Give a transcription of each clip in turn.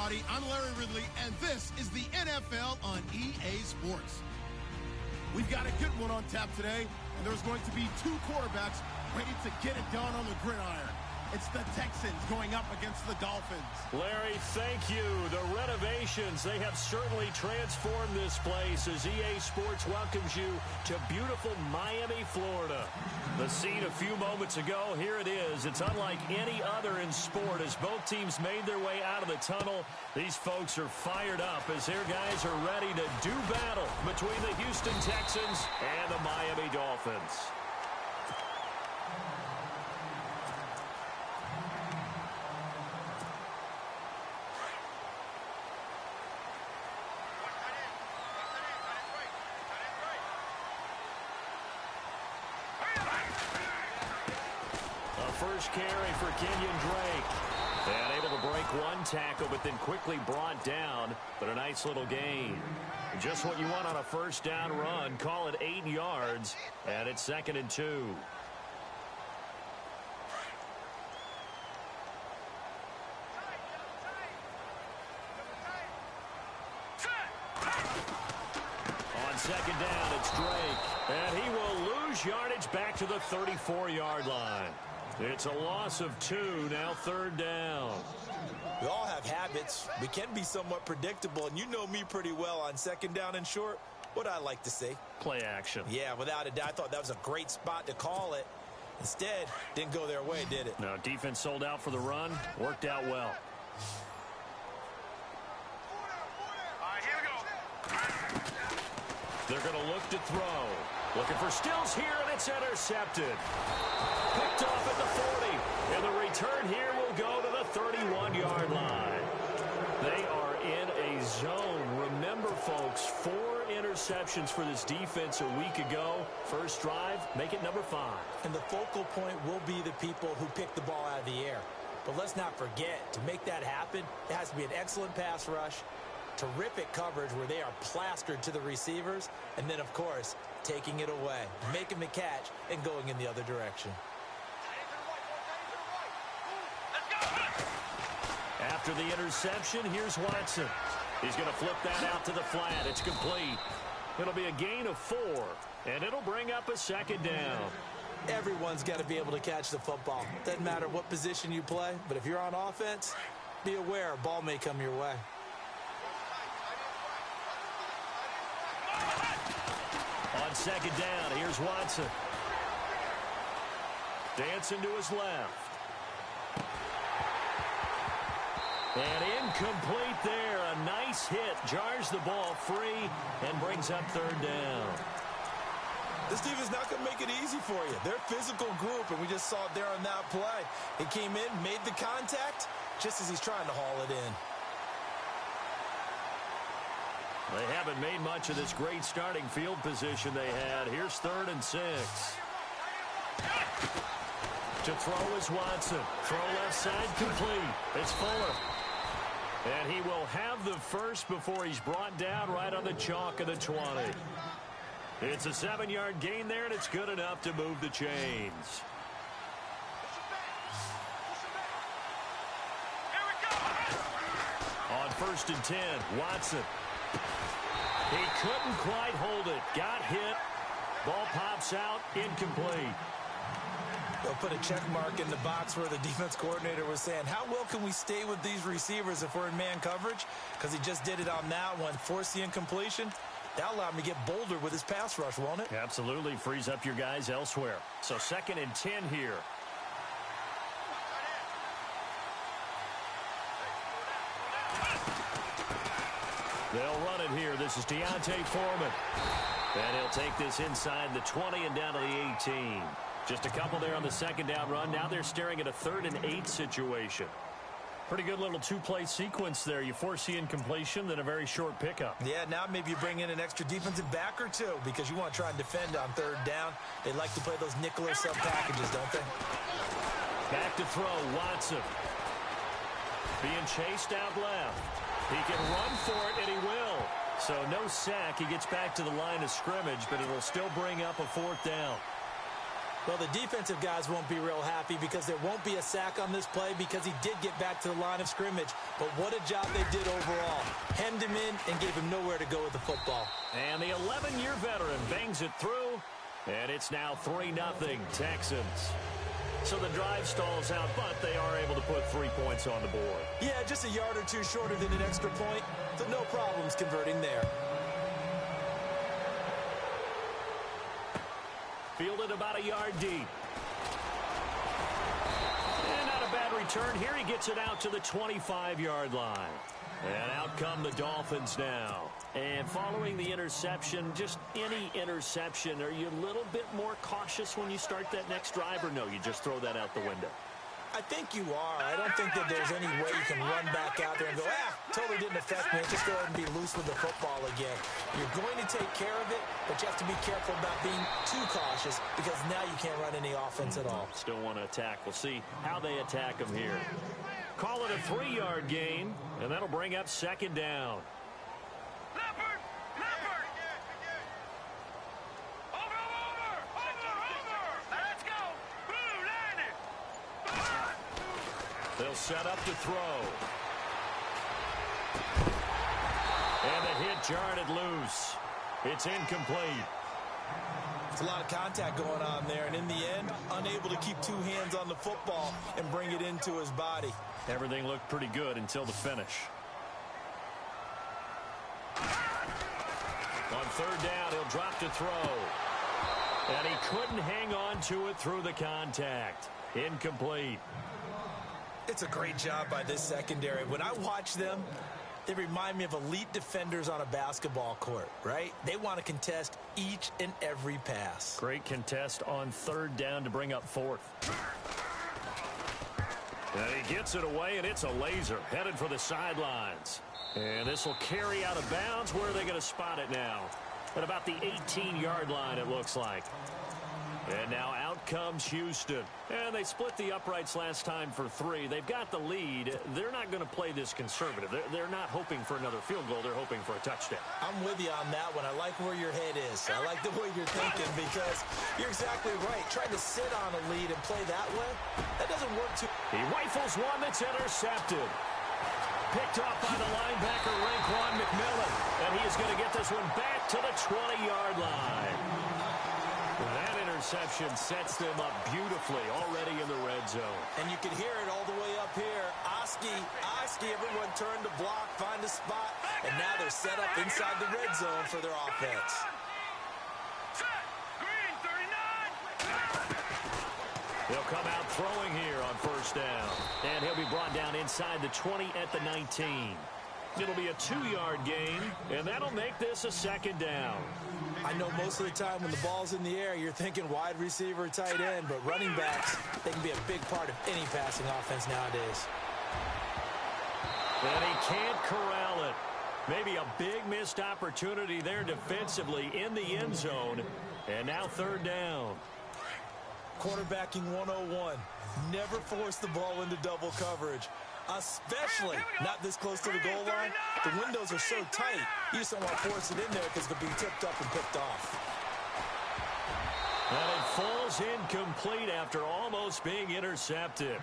everybody. I'm Larry Ridley, and this is the NFL on EA Sports. We've got a good one on tap today, and there's going to be two quarterbacks ready to get it done on the gridiron. It's the Texans going up against the Dolphins. Larry, thank you. The renovations, they have certainly transformed this place as EA Sports welcomes you to beautiful Miami, Florida. The scene a few moments ago, here it is. It's unlike any other in sport as both teams made their way out of the tunnel. These folks are fired up as their guys are ready to do battle between the Houston Texans and the Miami Dolphins. First carry for Kenyon Drake. And able to break one tackle, but then quickly brought down. But a nice little gain. Just what you want on a first down run. Call it 8 yards. And it's 2nd and 2. On second down, it's Drake. And he will lose yardage back to the 34-yard line. It's a loss of 2, now 3rd down. We all have habits. We can be somewhat predictable, and you know me pretty well on 2nd down and short. What I like to say? Play action. Yeah, without a doubt. I thought that was a great spot to call it. Instead, didn't go their way, did it? No, defense sold out for the run. Worked out well. All right, here we go. They're going to look to throw. Looking for Stills here, and it's intercepted. Picked off at the 40. And the return here will go to the 31-yard line. They are in a zone. Remember, folks, 4 interceptions for this defense a week ago. First drive, make it number 5. And the focal point will be the people who pick the ball out of the air. But let's not forget, to make that happen, it has to be an excellent pass rush, terrific coverage where they are plastered to the receivers, and then, of course, taking it away, making the catch, and going in the other direction. After the interception, here's Watson. He's going to flip that out to the flat. It's complete. It'll be a gain of 4, and it'll bring up a 2nd down. Everyone's got to be able to catch the football. Doesn't matter what position you play, but if you're on offense, be aware a ball may come your way. On 2nd down, here's Watson. Dancing to his left. And incomplete there. A nice hit. Jars the ball free and brings up 3rd down. This defense not going to make it easy for you. They're a physical group, and we just saw it there on that play. He came in, made the contact, just as he's trying to haul it in. They haven't made much of this great starting field position they had. Here's 3rd and 6. To throw is Watson. Throw left side complete. It's Fuller. And he will have the first before he's brought down right on the chalk of the 20. It's a 7-yard gain there, and it's good enough to move the chains. On 1st and 10, Watson. He couldn't quite hold it. Got hit. Ball pops out. Incomplete. They'll put a check mark in the box where the defense coordinator was saying, how well can we stay with these receivers if we're in man coverage? Because he just did it on that one. Force the incompletion. That'll allow him to get bolder with his pass rush, won't it? Absolutely. Frees up your guys elsewhere. So 2nd and 10 here. They'll run it here. This is Deontay Foreman. And he'll take this inside the 20 and down to the 18. Just a couple there on the 2nd down run. Now they're staring at a 3rd and 8 situation. Pretty good little 2-play sequence there. You force the incompletion, then a very short pickup. Yeah, now maybe you bring in an extra defensive back or two because you want to try and defend on 3rd down. They like to play those nickel or sub packages, don't they? Back to throw, Watson. Being chased out left. He can run for it, and he will. So no sack. He gets back to the line of scrimmage, but it'll still bring up a 4th down. Well, the defensive guys won't be real happy because there won't be a sack on this play because he did get back to the line of scrimmage. But what a job they did overall. Hemmed him in and gave him nowhere to go with the football. And the 11-year veteran bangs it through, and it's now 3-0 Texans. So the drive stalls out, but they are able to put 3 points on the board. Yeah, just a yard or two shorter than an extra point, so no problems converting there. Fielded about a yard deep. And not a bad return here. He gets it out to the 25-yard line. And out come the Dolphins now. And following the interception, just any interception, are you a little bit more cautious when you start that next drive, or no, you just throw that out the window? I think you are. I don't think that there's any way you can run back out there and go, totally didn't affect me. Just go ahead and be loose with the football again. You're going to take care of it, but you have to be careful about being too cautious because now you can't run any offense at all. Still want to attack. We'll see how they attack them here. Call it a 3-yard gain, and that'll bring up second down. Leopard! Leopard! Over! Let's go! Blue, land it! They'll set up to throw. And the hit jarred it loose. It's incomplete. It's a lot of contact going on there, and in the end, unable to keep two hands on the football and bring it into his body. Everything looked pretty good until the finish. On third down, he'll drop to throw. And he couldn't hang on to it through the contact. Incomplete. It's a great job by this secondary. When I watch them, they remind me of elite defenders on a basketball court, right? They want to contest each and every pass. Great contest on third down to bring up fourth. And he gets it away, and it's a laser headed for the sidelines. And this will carry out of bounds. Where are they going to spot it now? At about the 18-yard line, it looks like. And now out comes Houston. And they split the uprights last time for 3. They've got the lead. They're not going to play this conservative. They're not hoping for another field goal. They're hoping for a touchdown. I'm with you on that one. I like where your head is. I like the way you're thinking because you're exactly right. Trying to sit on a lead and play that way, that doesn't work too. He rifles one that's intercepted. Picked off by the linebacker, Raekwon McMillan. And he is going to get this one back to the 20-yard line. That interception sets them up beautifully already in the red zone. And you can hear it all the way up here. Oski, everyone turned to block, find a spot, and now they're set up inside the red zone for their offense. Set! Green, 39! He'll come out throwing here on first down. And he'll be brought down inside the 20 at the 19. It'll be a 2-yard gain, and that'll make this a second down. I know most of the time when the ball's in the air, you're thinking wide receiver, tight end, but running backs, they can be a big part of any passing offense nowadays. And he can't corral it. Maybe a big missed opportunity there defensively in the end zone. And now third down. Quarterbacking 101. Never force the ball into double coverage. Especially not this close to the goal line. The windows are so tight, you just don't want to force it in there because it could be tipped up and picked off. And it falls incomplete after almost being intercepted.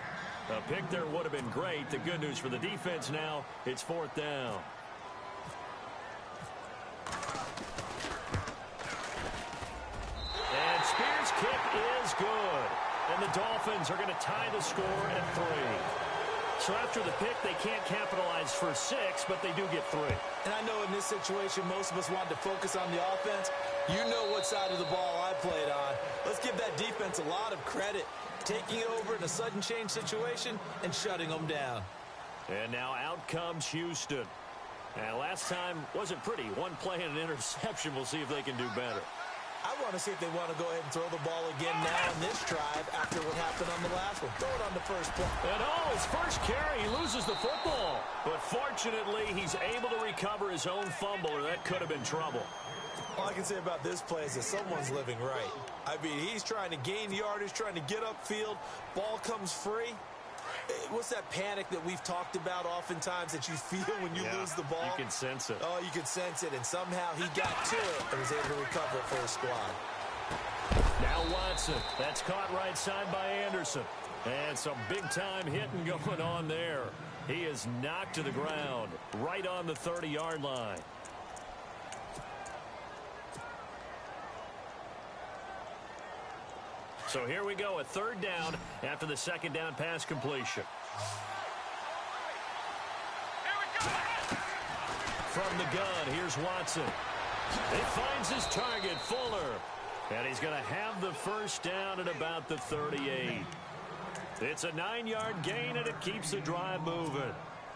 A pick there would have been great. The good news for the defense now, it's fourth down. And Spears' kick is good. And the Dolphins are going to tie the score at 3. So after the pick, they can't capitalize for 6, but they do get 3. And I know in this situation, most of us want to focus on the offense. You know what side of the ball I played on. Let's give that defense a lot of credit. Taking it over in a sudden change situation and shutting them down. And now out comes Houston. And last time wasn't pretty. One play and an interception. We'll see if they can do better. I want to see if they want to go ahead and throw the ball again now on this drive after what happened on the last one. Throw it on the first play. And his first carry, he loses the football. But fortunately, he's able to recover his own fumble, or that could have been trouble. All I can say about this play is that someone's living right. I mean, he's trying to gain yardage, trying to get upfield. Ball comes free. What's that panic that we've talked about oftentimes that you feel when you lose the ball? You can sense it. Oh, you can sense it, and somehow he got to it and was able to recover it for his squad. Now Watson. That's caught right side by Anderson. And some big-time hitting going on there. He is knocked to the ground right on the 30-yard line. So here we go, a third down after the second down pass completion. From the gun, here's Watson. He finds his target, Fuller. And he's going to have the first down at about the 38. It's a 9-yard gain, and it keeps the drive moving.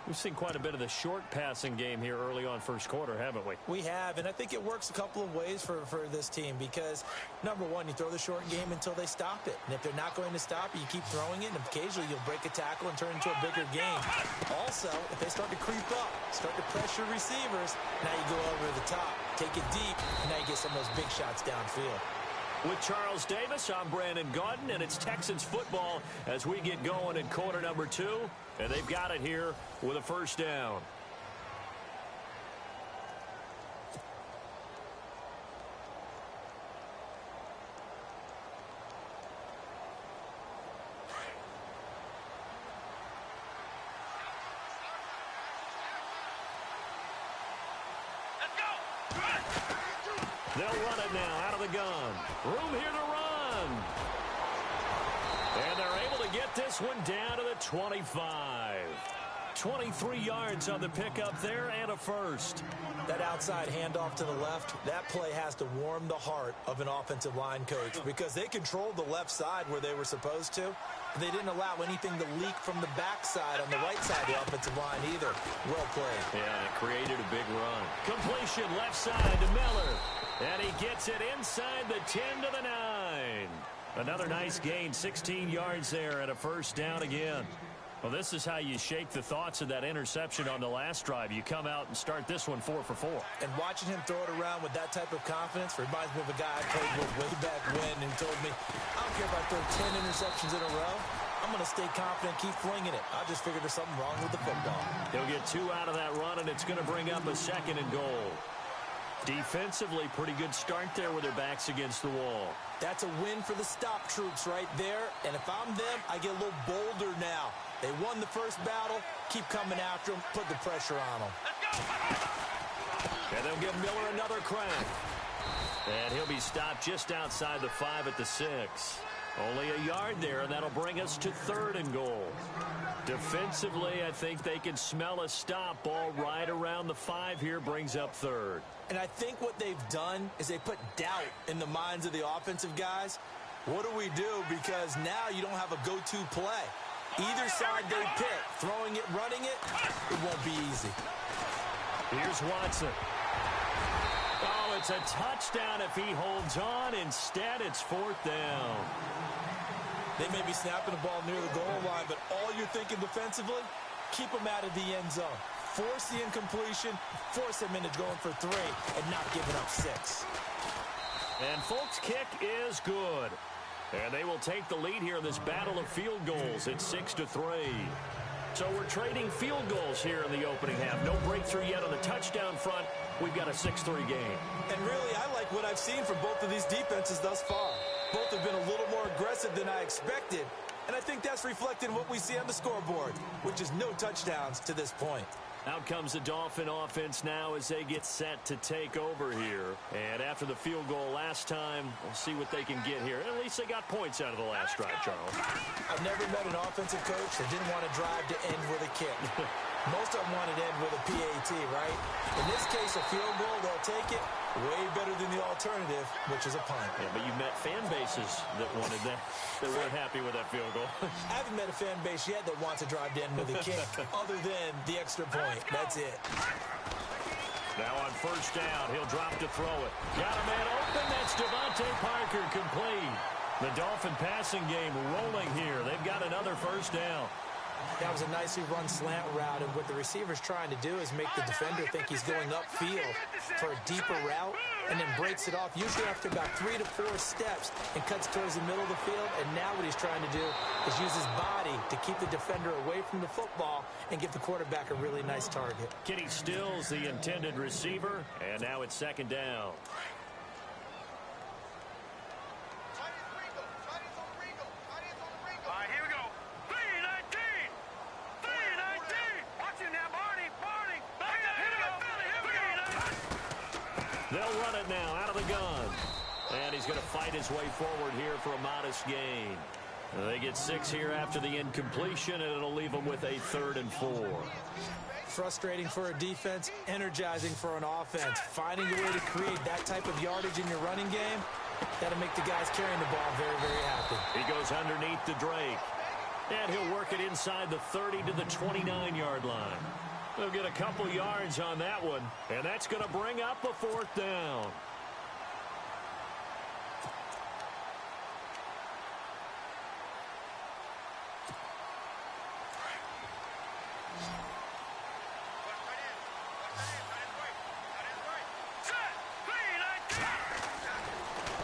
We've seen quite a bit of the short passing game here early on first quarter, haven't we? We have, and I think it works a couple of ways for this team because, number one, you throw the short game until they stop it. And if they're not going to stop it, you keep throwing it, and occasionally you'll break a tackle and turn it into a bigger game. Also, if they start to creep up, start to pressure receivers, now you go over the top, take it deep, and now you get some of those big shots downfield. With Charles Davis, I'm Brandon Gaudin, and it's Texans football as we get going in quarter number 2. And they've got it here with a first down. They'll run it now out of the gun. Room here to run. And they're able to get this one down to the 25. 23 yards on the pickup there and a first. That outside handoff to the left, that play has to warm the heart of an offensive line coach because they controlled the left side where they were supposed to. They didn't allow anything to leak from the backside on the right side of the offensive line either. Well played. Yeah, and it created a big run. Completion left side to Miller. And he gets it inside the 10 to the 9. Another nice gain, 16 yards there and a first down again. Well, this is how you shake the thoughts of that interception on the last drive. You come out and start this one 4 for 4. And watching him throw it around with that type of confidence reminds me of a guy I played with way back when who told me, I don't care if I throw 10 interceptions in a row. I'm going to stay confident, keep flinging it. I just figured there's something wrong with the football. He'll get 2 out of that run, and it's going to bring up a second and goal. Defensively, pretty good start there with their backs against the wall. That's a win for the stop troops right there. And if I'm them, I get a little bolder now. They won the first battle. Keep coming after them. Put the pressure on them. And they'll give Miller another crack. And he'll be stopped just outside the 5 at the 6. Only a yard there, and that'll bring us to 3rd and goal. Defensively, I think they can smell a stop. Ball right around the 5 here brings up 3rd. And I think what they've done is they put doubt in the minds of the offensive guys. What do we do? Because now you don't have a go-to play. Either side they pick, throwing it, running it, it won't be easy. Here's Watson. Oh, it's a touchdown if he holds on. Instead, it's 4th down. They may be snapping the ball near the goal line, but all you're thinking defensively, keep them out of the end zone. Force the incompletion, force them into going for 3, and not giving up 6. And Folk's kick is good. And they will take the lead here in this battle of field goals at 6-3. So we're trading field goals here in the opening half. No breakthrough yet on the touchdown front. We've got a 6-3 game. And really, I like what I've seen from both of these defenses thus far. Both have been a little more aggressive than I expected. And I think that's reflected in what we see on the scoreboard, which is no touchdowns to this point. Out comes the Dolphin offense now as they get set to take over here. And after the field goal last time, we'll see what they can get here. At least they got points out of the last drive, Charles. I've never met an offensive coach that didn't want to drive to end with a kick. Most of them wanted to end with a PAT, right? In this case, a field goal, they'll take it. Way better than the alternative, which is a punt. Yeah, but you've met fan bases that wanted that, that weren't happy with that field goal. I haven't met a fan base yet that wants to drive to end with a kick, other than the extra point. That's it. Now on first down, he'll drop to throw it. Got a man open. That's Devontae Parker complete. The Dolphin passing game rolling here. They've got another first down. That was a nicely run slant route, and what the receiver's trying to do is make the defender think he's going upfield for a deeper route, and then breaks it off, usually after about 3 to 4 steps, and cuts towards the middle of the field. And now what he's trying to do is use his body to keep the defender away from the football and give the quarterback a really nice target. Kenny Stills, the intended receiver, and now it's second down. run it now out of the gun. And he's going to fight his way forward here for a modest gain. They get 6 here after the incompletion, and it'll leave them with a 3rd and 4. Frustrating for a defense, energizing for an offense. Finding a way to create that type of yardage in your running game, that'll make the guys carrying the ball very, very happy. He goes underneath to Drake. And he'll work it inside the 30 to the 29-yard line. They'll get a couple yards on that one, and that's going to bring up a 4th down.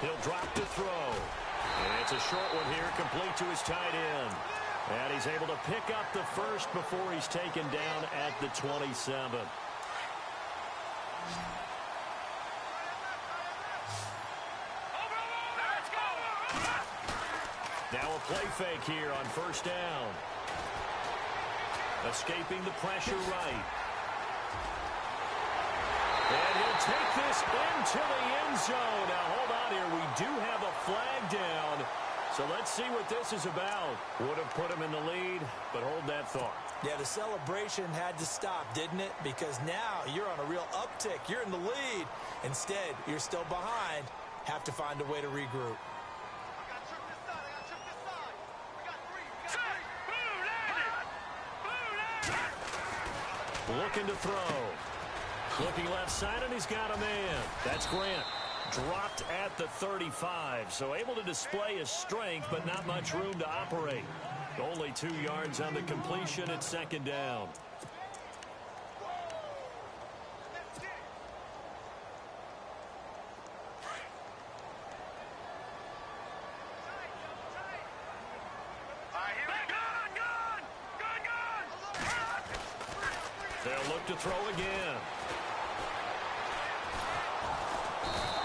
He'll drop to throw. And it's a short one here, complete to his tight end. And he's able to pick up the first before he's taken down at the 27. Now a play fake here on 1st down. Escaping the pressure right. And he'll take this into the end zone. Now, hold on here. We do have a flag down. So let's see what this is about. Would have put him in the lead, but hold that thought. Yeah, the celebration had to stop, didn't it? Because now you're on a real uptick. You're in the lead. Instead, you're still behind. Have to find a way to regroup. Looking to throw. Looking left side, and he's got a man. That's Grant. Dropped at the 35, so able to display his strength, but not much room to operate. Only 2 yards on the completion at 2nd down. They'll look to throw again.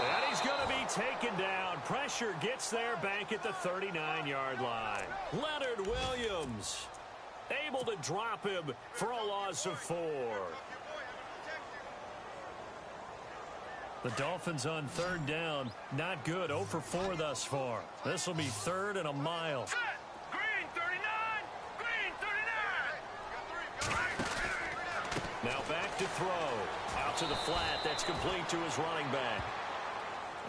And he's going to be taken down. Pressure gets there back at the 39-yard line. Leonard Williams able to drop him for a loss of 4. The Dolphins on 3rd down. Not good. 0 for 4 thus far. This will be 3rd and a mile. Green 39! Green 39! Now back to throw. Out to the flat. That's complete to his running back.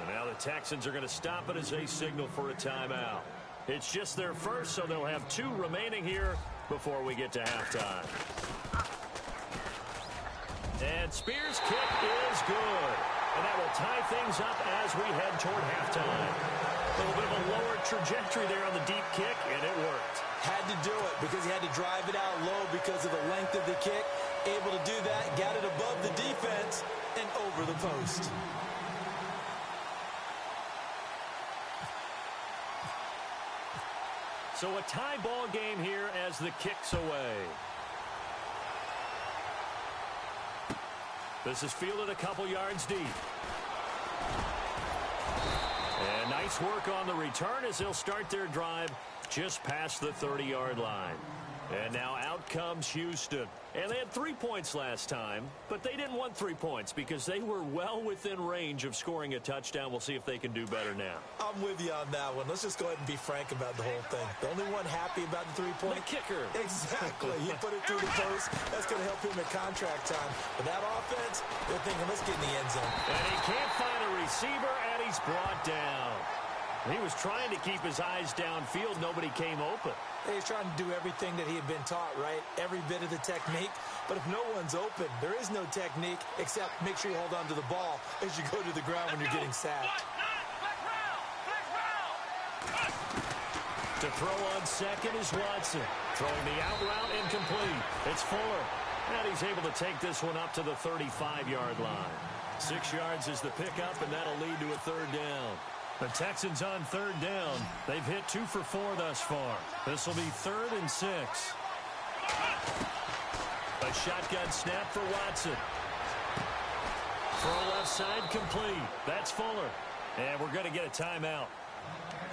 And now the Texans are going to stop it as they signal for a timeout. It's just their first, so they'll have 2 remaining here before we get to halftime. And Spears' kick is good. And that will tie things up as we head toward halftime. A little bit of a lower trajectory there on the deep kick, and it worked. Had to do it because he had to drive it out low because of the length of the kick. Able to do that, got it above the defense and over the post. So a tie ball game here as the kick's away. This is fielded a couple yards deep. And nice work on the return as they'll start their drive just past the 30-yard line. And now out comes Houston. And they had 3 points last time, but they didn't want 3 points because they were well within range of scoring a touchdown. We'll see if they can do better now. I'm with you on that one. Let's just go ahead and be frank about the whole thing. The only one happy about the 3-point? The kicker. Exactly. He put it through the post. That's going to help him at contract time. But that offense, they're thinking, let's get in the end zone. And he can't find a receiver, and he's brought down. He was trying to keep his eyes downfield. Nobody came open. He's trying to do everything that he had been taught, right? Every bit of the technique. But if no one's open, there is no technique except make sure you hold on to the ball as you go to the ground when you're getting sacked. To throw on second is Watson. Throwing the out route incomplete. It's Fuller. And he's able to take this one up to the 35-yard line. 6 yards is the pickup, and that'll lead to a 3rd down. The Texans on 3rd down. They've hit 2 for 4 thus far. This will be 3rd and 6. A shotgun snap for Watson. Throw left side complete. That's Fuller. And we're going to get a timeout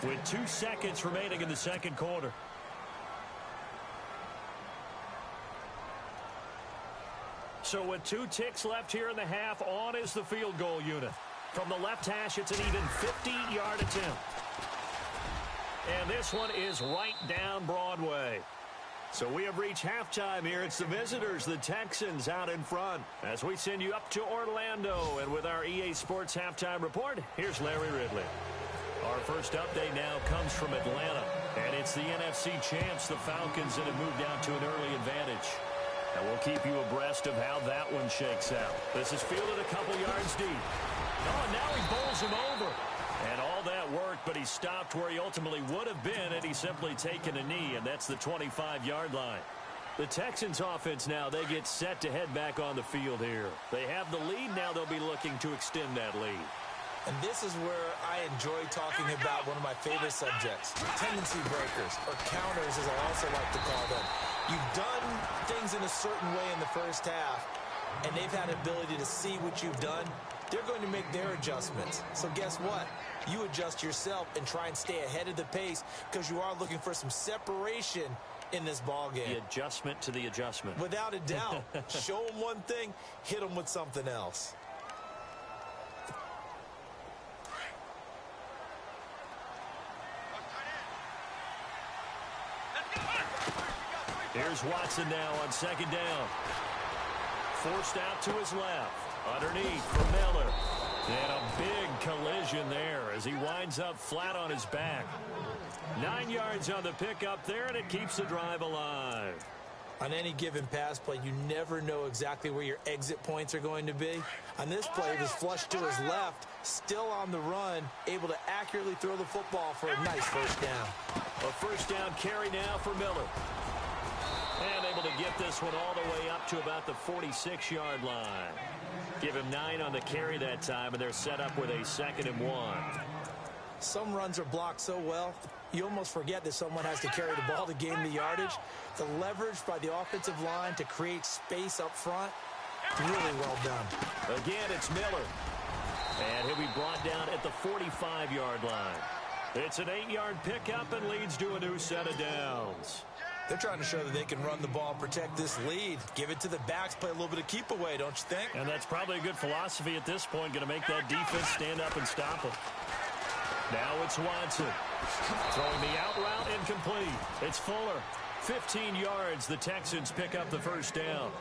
with 2 seconds remaining in the 2nd quarter. So with 2 ticks left here in the half, on is the field goal unit. From the left hash, it's an even 50-yard attempt. And this one is right down Broadway. So we have reached halftime here. It's the visitors, the Texans, out in front. As we send you up to Orlando, and with our EA Sports Halftime Report, here's Larry Ridley. Our first update now comes from Atlanta, and it's the NFC champs, the Falcons, that have moved out to an early advantage. And we'll keep you abreast of how that one shakes out. This is fielded a couple yards deep. Oh, and now he bowls him over. And all that worked, but he stopped where he ultimately would have been had he simply taken a knee, and that's the 25-yard line. The Texans offense now, they get set to head back on the field here. They have the lead. Now they'll be looking to extend that lead. And this is where I enjoy talking about one of my favorite subjects, tendency breakers, or counters as I also like to call them. You've done things in a certain way in the first half, and they've had an ability to see what you've done. They're going to make their adjustments. So guess what? You adjust yourself and try and stay ahead of the pace because you are looking for some separation in this ball game. The adjustment to the adjustment. Without a doubt. Show them one thing, hit them with something else. Here's Watson now on second down. Forced out to his left. Underneath for Miller. And a big collision there as he winds up flat on his back. 9 yards on the pickup there, and it keeps the drive alive. On any given pass play, you never know exactly where your exit points are going to be. On this play, he was flushed to his left, still on the run, able to accurately throw the football for a nice first down. A first down carry now for Miller. And able to get this one all the way up to about the 46-yard line. Give him 9 on the carry that time, and they're set up with a 2nd and 1. Some runs are blocked so well, you almost forget that someone has to carry the ball to gain the yardage. The leverage by the offensive line to create space up front, really well done. Again, it's Miller. And he'll be brought down at the 45-yard line. It's an 8-yard pickup and leads to a new set of downs. They're trying to show that they can run the ball, protect this lead, give it to the backs, play a little bit of keep away, don't you think? And that's probably a good philosophy at this point, going to make that defense stand up and stop them. Now it's Watson. Throwing the out route incomplete. It's Fuller. 15 yards. The Texans pick up the first down.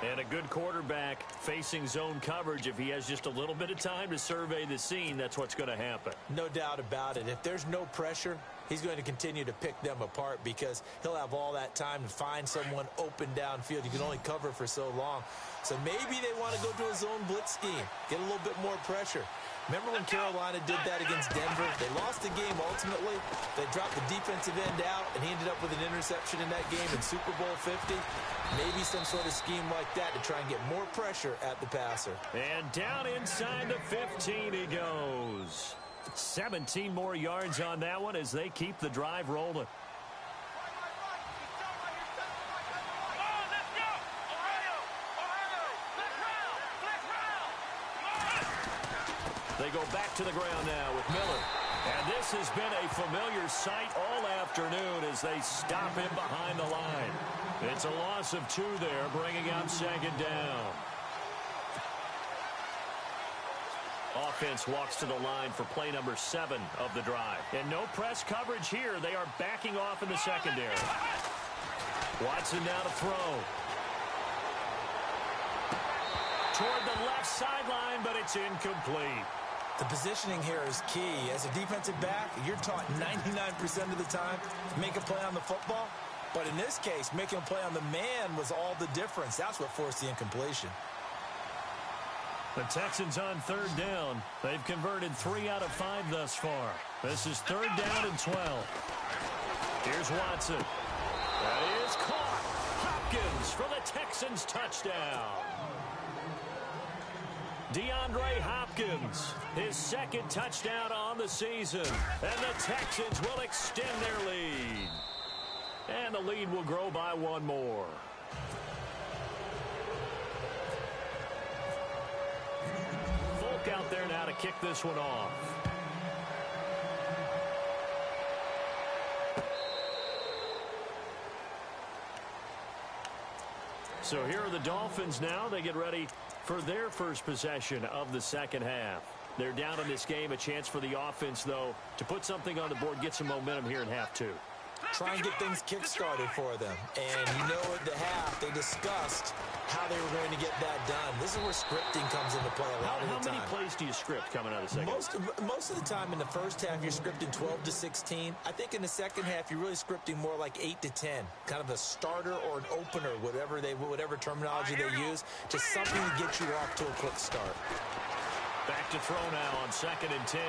And a good quarterback facing zone coverage. If he has just a little bit of time to survey the scene, that's what's going to happen. No doubt about it. If there's no pressure, he's going to continue to pick them apart because he'll have all that time to find someone open downfield. You can only cover for so long. So maybe they want to go to a zone blitz scheme, get a little bit more pressure. Remember when Carolina did that against Denver? They lost the game ultimately. They dropped the defensive end out, and he ended up with an interception in that game in Super Bowl 50. Maybe some sort of scheme like that to try and get more pressure at the passer. And down inside the 15 he goes. 17 more yards on that one as they keep the drive rolling. They go back to the ground now with Miller. And this has been a familiar sight all afternoon as they stop him behind the line. It's a loss of 2 there, bringing out 2nd down. Offense walks to the line for play number 7 of the drive. And no press coverage here. They are backing off in the secondary. Watson now to throw. Toward the left sideline, but it's incomplete. The positioning here is key. As a defensive back, you're taught 99% of the time to make a play on the football. But in this case, making a play on the man was all the difference. That's what forced the incompletion. The Texans on 3rd down. They've converted 3 out of 5 thus far. This is 3rd down and 12. Here's Watson. That is caught. Hopkins for the Texans touchdown. DeAndre Hopkins, his 2nd touchdown on the season. And the Texans will extend their lead. And the lead will grow by 1 more. Folk out there now to kick this one off. So here are the Dolphins now. They get ready for their first possession of the second half. They're down in this game. A chance for the offense, though, to put something on the board, get some momentum here in half two. Try and get things kick-started for them. And you know at the half, they discussed how they were going to get that done. This is where scripting comes into play a lot of the time. How many plays do you script coming out of the second? Most of the time in the first half, you're scripting 12 to 16. I think in the second half, you're really scripting more like 8 to 10. Kind of a starter or an opener, whatever terminology they use. Just something to get you off to a quick start. Back to throw now on 2nd and 10.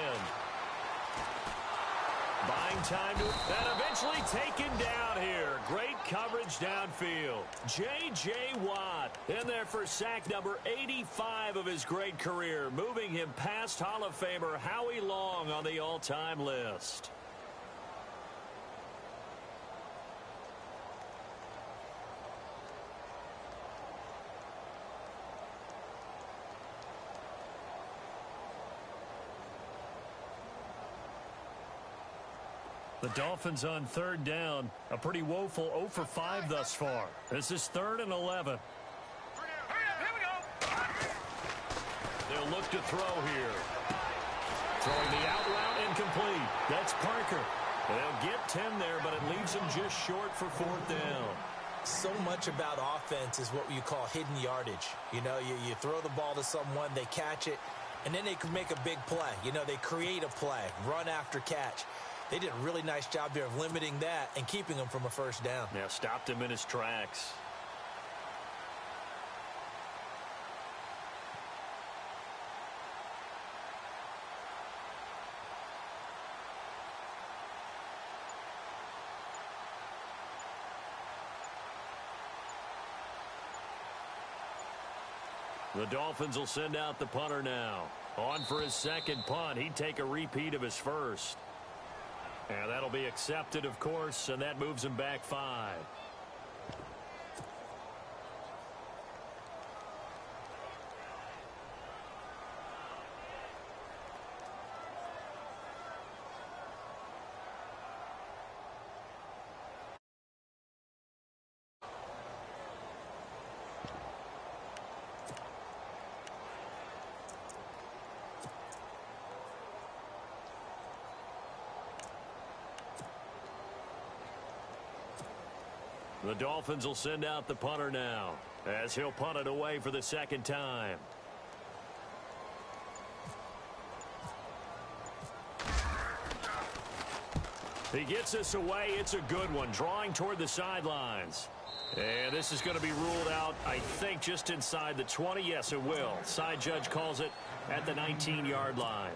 Buying time to and eventually taken down here. Great coverage downfield. J.J. Watt in there for sack number 85 of his great career, moving him past Hall of Famer Howie Long on the all-time list. The Dolphins on 3rd down. A pretty woeful 0 for 5 thus far. This is 3rd and 11. Here we go. They'll look to throw here. Throwing the out route incomplete. That's Parker. They'll get 10 there, but it leaves them just short for 4th down. So much about offense is what you call hidden yardage. You know, you throw the ball to someone, they catch it, and then they can make a big play. You know, they create a play, run after catch. They did a really nice job there of limiting that and keeping him from a 1st down. Now stopped him in his tracks. The Dolphins will send out the punter now. On for his 2nd punt. He'd take a repeat of his 1st. And that'll be accepted, of course, and that moves him back 5. The Dolphins will send out the punter now, as he'll punt it away for the 2nd time. He gets this away. It's a good one, drawing toward the sidelines. And this is going to be ruled out, I think, just inside the 20. Yes, it will. Side judge calls it at the 19-yard line.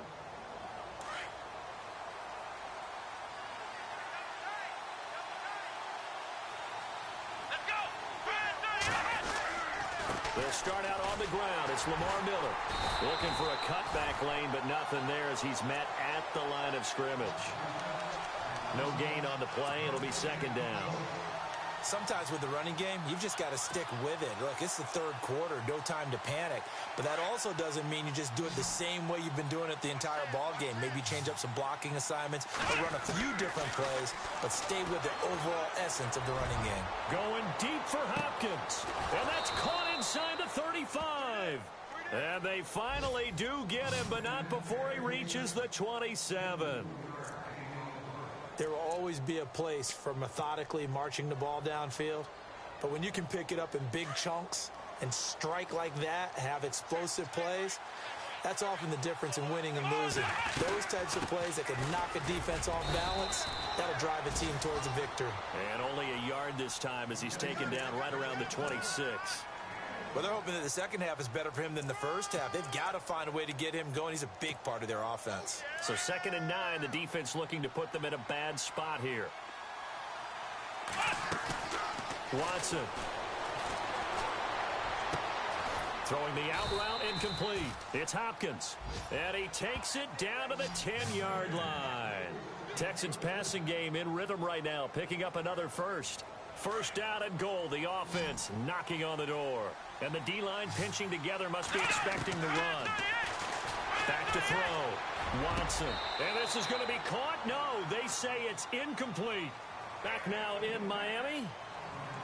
They'll start out on the ground. It's Lamar Miller looking for a cutback lane, but nothing there as he's met at the line of scrimmage. No gain on the play. It'll be 2nd down. Sometimes with the running game, you've just got to stick with it. Look, it's the 3rd quarter, no time to panic. But that also doesn't mean you just do it the same way you've been doing it the entire ball game. Maybe change up some blocking assignments or run a few different plays, but stay with the overall essence of the running game. Going deep for Hopkins. And that's caught inside the 35. And they finally do get him, but not before he reaches the 27. There will always be a place for methodically marching the ball downfield. But when you can pick it up in big chunks and strike like that, have explosive plays, that's often the difference in winning and losing. Those types of plays that can knock a defense off balance, that'll drive a team towards a victory. And only a yard this time as he's taken down right around the 26. Well, they're hoping that the 2nd half is better for him than the 1st half. They've got to find a way to get him going. He's a big part of their offense. So 2nd and 9, the defense looking to put them in a bad spot here. Watson. Throwing the out route incomplete. It's Hopkins. And he takes it down to the 10-yard line. Texans passing game in rhythm right now, picking up another 1st. 1st down and goal. The offense knocking on the door. And the D-line pinching together, must be expecting the run. Back to throw. Watson. And this is going to be caught? No, they say it's incomplete. Back now in Miami.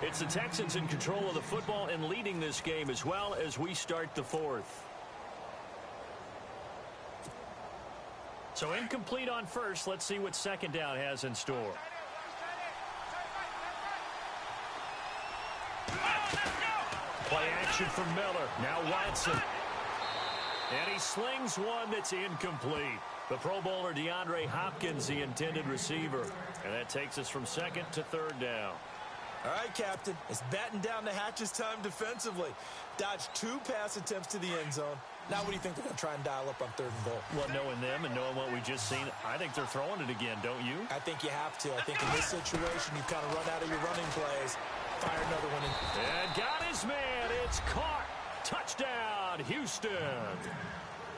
It's the Texans in control of the football and leading this game as well as we start the 4th. So incomplete on first. Let's see what second down has in store. Play action from Miller. Now Watson. And he slings one that's incomplete. The Pro Bowler DeAndre Hopkins, the intended receiver. And that takes us from second to third down. All right, Captain. It's batten down the hatches time defensively. Dodged 2 pass attempts to the end zone. Now what do you think they're going to try and dial up on 3rd and goal? Well, knowing them and knowing what we just seen, I think they're throwing it again, don't you? I think you have to. I think in this situation, you've kind of run out of your running plays. Fire another one in. And got his man. It's caught. Touchdown, Houston.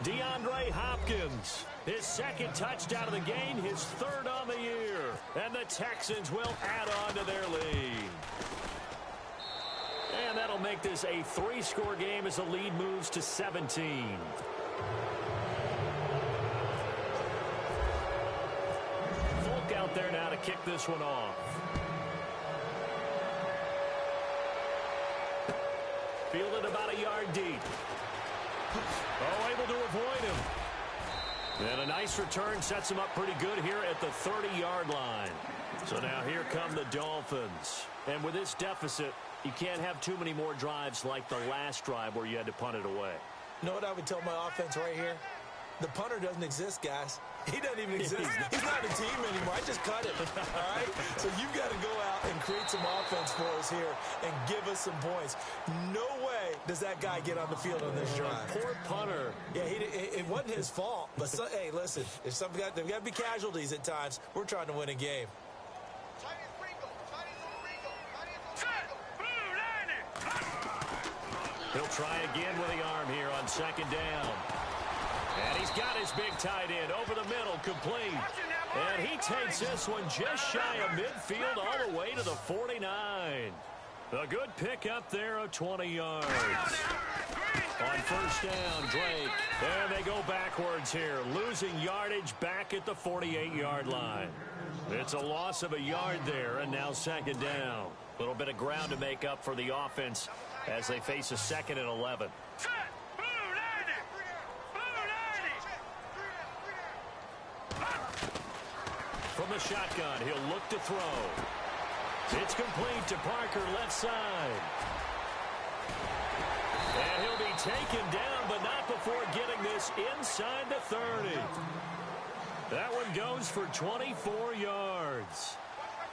DeAndre Hopkins, his 2nd touchdown of the game, his 3rd on the year. And the Texans will add on to their lead. And that'll make this a 3-score game as the lead moves to 17. Folk out there now to kick this one off. Fielded about a yard deep. Oh, able to avoid him. And a nice return sets him up pretty good here at the 30-yard line. So now here come the Dolphins. And with this deficit, you can't have too many more drives like the last drive where you had to punt it away. You know what I would tell my offense right here? The punter doesn't exist, guys. He doesn't even exist. He's not a team anymore. I just cut him, all right? So you've got to go out and create some offense for us here and give us some points. No way does that guy get on the field on this drive. Poor punter. Yeah, it wasn't his fault. But, hey, listen, there's got to be casualties at times. We're trying to win a game. He'll try again with the arm here on 2nd down. And he's got his big tight end over the middle, complete. And he takes this one just shy of midfield all the way to the 49. A good pickup there of 20 yards. On 1st down, Drake. And they go backwards here, losing yardage back at the 48-yard line. It's a loss of a yard there, and now 2nd down. A little bit of ground to make up for the offense as they face a 2nd and 11. From the shotgun, he'll look to throw. It's complete to Parker, left side. And he'll be taken down, but not before getting this inside the 30. That one goes for 24 yards.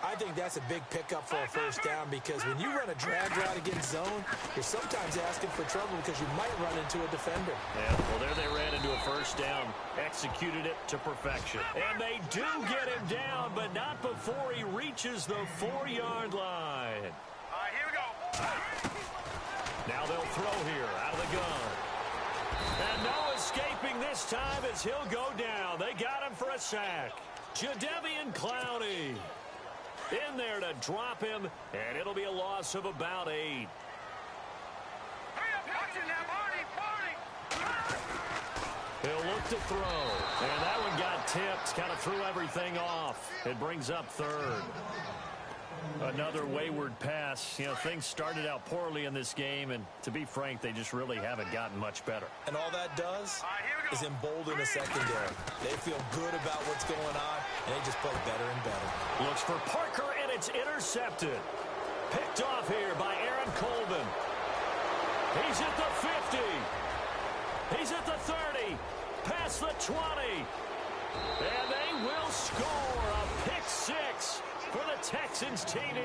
I think that's a big pickup for a 1st down because when you run a drag route against zone, you're sometimes asking for trouble because you might run into a defender. Yeah, well, there they ran into a 1st down, executed it to perfection. And they do get him down, but not before he reaches the 4-yard line. All right, here we go. Now they'll throw here out of the gun. And no escaping this time as he'll go down. They got him for a sack. Jadeveon Clowney in there to drop him, and it'll be a loss of about 8. Hurry up, watching now, Barney. He'll look to throw, and that one got tipped, kind of threw everything off. It brings up 3rd. Another wayward pass. You know, things started out poorly in this game, and to be frank, they just really haven't gotten much better. And all that does is embolden a secondary. They feel good about what's going on, and they just play better and better. Looks for Parker, and it's intercepted. Picked off here by Aaron Colvin. He's at the 50. He's at the 30. Past the 20. And they will score a pick 6 for the Texans TD.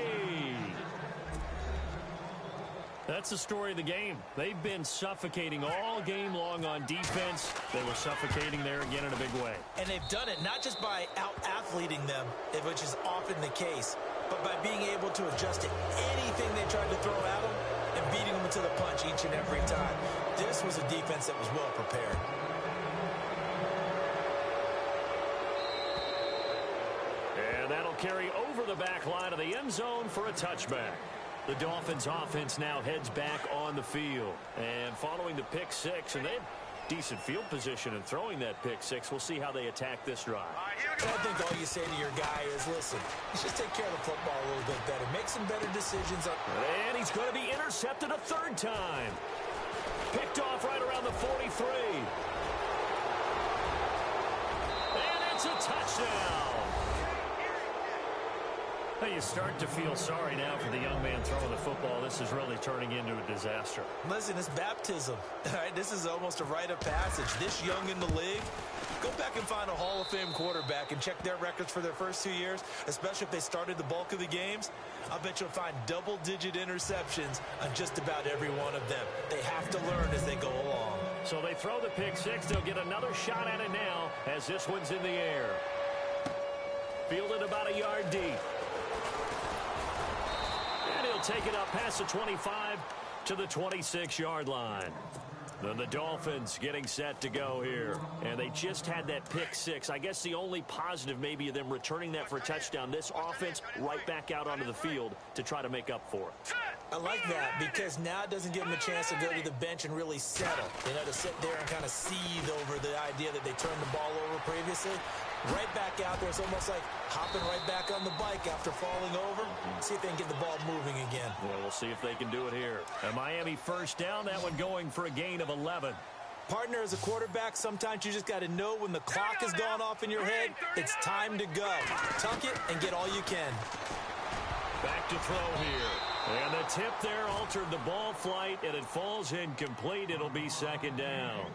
That's the story of the game. They've been suffocating all game long on defense. They were suffocating there again in a big way. And they've done it not just by out-athleting them, which is often the case, but by being able to adjust to anything they tried to throw at them and beating them to the punch each and every time. This was a defense that was well prepared. And that'll carry over the back line of the end zone for a touchback. The Dolphins offense now heads back on the field. And following the pick 6, and they have decent field position in throwing that pick 6. We'll see how they attack this drive. And I think all you say to your guy is, listen, let's just take care of the football a little bit better. Make some better decisions. And he's going to be intercepted a 3rd time. Picked off right around the 43. And touchdown. Well, you start to feel sorry now for the young man throwing the football. This is really turning into a disaster. Listen, it's baptism. All right, this is almost a rite of passage. This young in the league, go back and find a Hall of Fame quarterback and check their records for their first 2 years, especially if they started the bulk of the games. I bet you'll find double-digit interceptions on just about every one of them. They have to learn as they go along. So they throw the pick six. They'll get another shot at it now as this one's in the air. Fielded about a yard deep. And he'll take it up past the 25 to the 26-yard line. Then the Dolphins getting set to go here. And they just had that pick six. I guess the only positive maybe of them returning that for a touchdown. This offense right back out onto the field to try to make up for it. I like that because now it doesn't give them a chance to go to the bench and really settle. You know, to sit there and kind of seethe over the idea that they turned the ball over previously. Right back out there. It's almost like hopping right back on the bike after falling over. See if they can get the ball moving again. Well, we'll see if they can do it here. A Miami first down, that one going for a gain of 11. Partner, as a quarterback, sometimes you just got to know when the clock has gone off in your head, it's time to go. Tuck it and get all you can. Back to throw here. And the tip there altered the ball flight, and it falls incomplete. It'll be second down.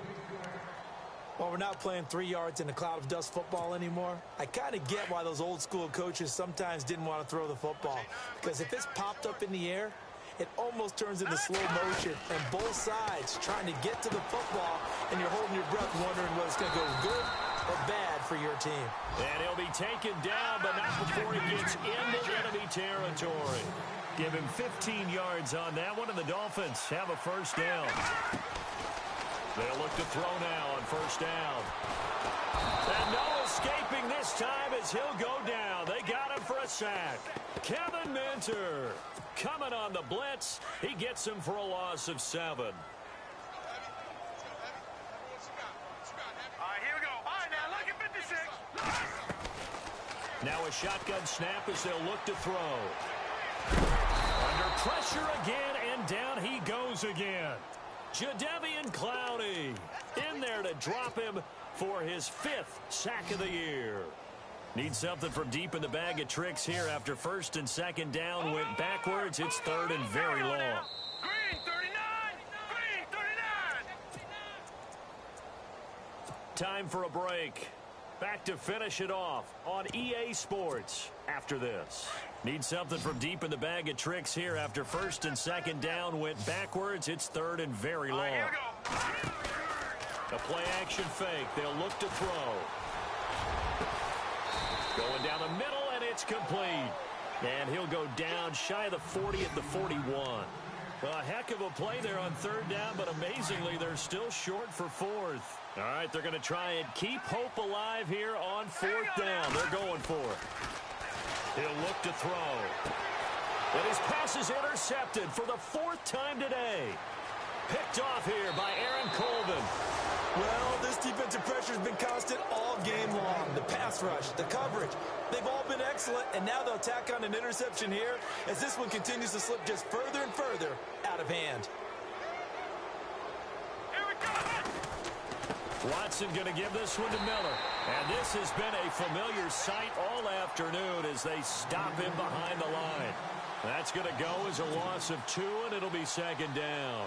Well, we're not playing 3 yards in a cloud of dust football anymore. I kind of get why those old school coaches sometimes didn't want to throw the football. Because if it's popped up in the air, it almost turns into slow motion. And both sides trying to get to the football, and you're holding your breath wondering whether it's going to go good or bad for your team. And he'll be taken down, but not before he gets into enemy territory. Give him 15 yards on that one, and the Dolphins have a first down. They'll look to throw now on first down. And no escaping this time as he'll go down. They got him for a sack. Kevin Minter coming on the blitz. He gets him for a loss of 7. All right, here we go. All right, now look at 56. Now a shotgun snap as they'll look to throw. Under pressure again, and down he goes again. Jadeveon Clowney in there to drop him for his 5th sack of the year. Needs something from deep in the bag of tricks here after first and second down went backwards. It's third and very long. Green 39. Green 39. Time for a break. Back to finish it off on EA Sports after this. Need something from deep in the bag of tricks here after first and second down went backwards. It's third and very long. Here we go. A play action fake. They'll look to throw. Going down the middle, and it's complete. And he'll go down shy of the 40 at the 41. A heck of a play there on third down, but amazingly, they're still short for 4th. All right, they're going to try and keep hope alive here on 4th down. They're going for it. He'll look to throw. And his pass is intercepted for the 4th time today. Picked off here by Aaron Colvin. Well, this defensive pressure has been constant all game long. The pass rush, the coverage, they've all been excellent, and now they'll tack on an interception here as this one continues to slip just further and further out of hand. Here we go. Watson going to give this one to Miller. And this has been a familiar sight all afternoon as they stop him behind the line. That's going to go as a loss of 2, and it'll be second down.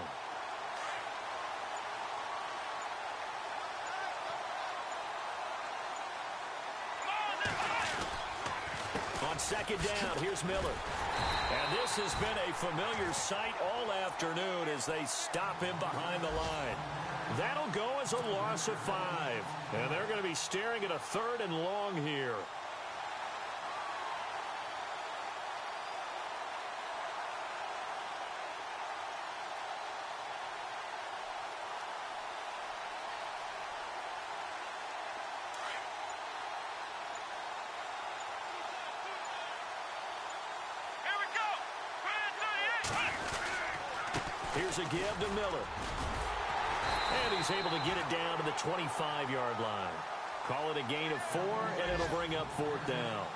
On second down, here's Miller. And this has been a familiar sight all afternoon as they stop him behind the line. That'll go as a loss of 5. And they're going to be staring at a 3rd and long here. Here's a give to Miller. And he's able to get it down to the 25-yard line. Call it a gain of 4, and it'll bring up 4th down.